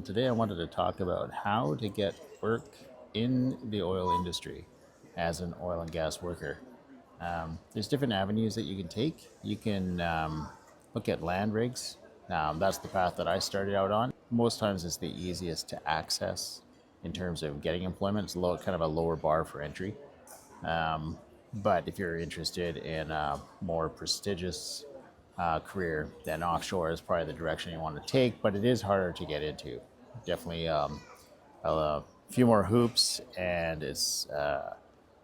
Today I wanted to talk about how to get work in the oil industry as an oil and gas worker. There's different avenues that you can take. You can look at land rigs. That's the path that I started out on. Most times it's the easiest to access in terms of getting employment. It's kind of a lower bar for entry. But if you're interested in a more prestigious career, then offshore is probably the direction you want to take, but it is harder to get into. Definitely a few more hoops, and it's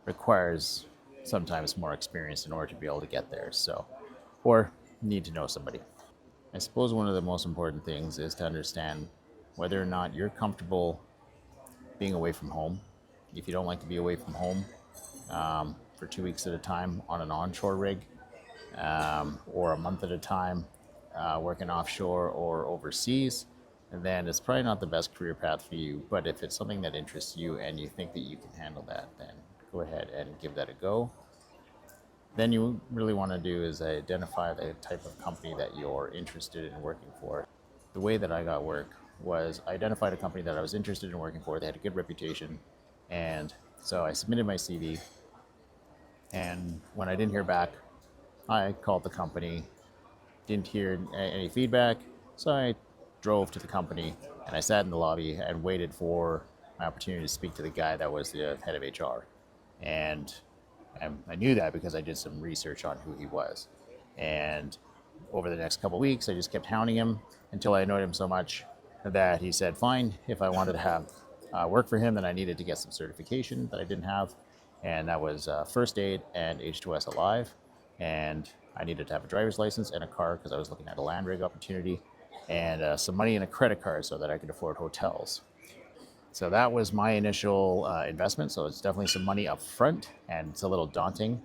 requires sometimes more experience in order to be able to get there. So, or need to know somebody. I suppose one of the most important things is to understand whether or not you're comfortable being away from home. If you don't like to be away from home for 2 weeks at a time on an onshore rig, or a month at a time working offshore or overseas, then it's probably not the best career path for you. But if it's something that interests you and you think that you can handle that, then go ahead and give that a go. Then you really want to do is identify the type of company that you're interested in working for. The way that I got work was I identified a company that I was interested in working for. They had a good reputation, and so I submitted my CV. And when I didn't hear back, I called the company, didn't hear any feedback, so I drove to the company and I sat in the lobby and waited for my opportunity to speak to the guy that was the head of HR. And I knew that because I did some research on who he was. And over the next couple of weeks, I just kept hounding him until I annoyed him so much that he said, fine, if I wanted to have work for him, then I needed to get some certification that I didn't have. And that was first aid and H2S Alive. And I needed to have a driver's license and a car because I was looking at a land rig opportunity, and some money in a credit card so that I could afford hotels. So that was my initial investment. So it's definitely some money up front, and it's a little daunting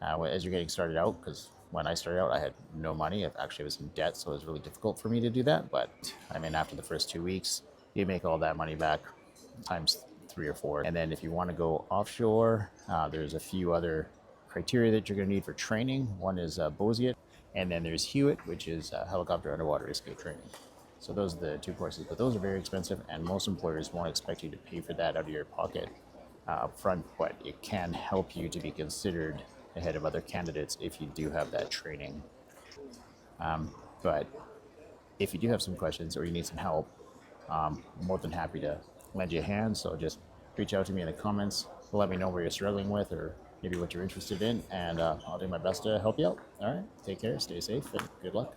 as you're getting started out, because when I started out, I had no money. Actually, I was in debt, so it was really difficult for me to do that. But I mean, after the first 2 weeks, you make all that money back times 3 or 4. And then if you want to go offshore, there's a few other criteria that you're going to need for training. One is Boziet, and then there's Hewitt, which is helicopter underwater escape training. So those are the two courses, but those are very expensive, and most employers won't expect you to pay for that out of your pocket up front, but it can help you to be considered ahead of other candidates if you do have that training. But if you do have some questions or you need some help, I'm more than happy to lend you a hand. So just reach out to me in the comments, let me know where you're struggling with or maybe what you're interested in, and I'll do my best to help you out. All right, take care, stay safe, and good luck.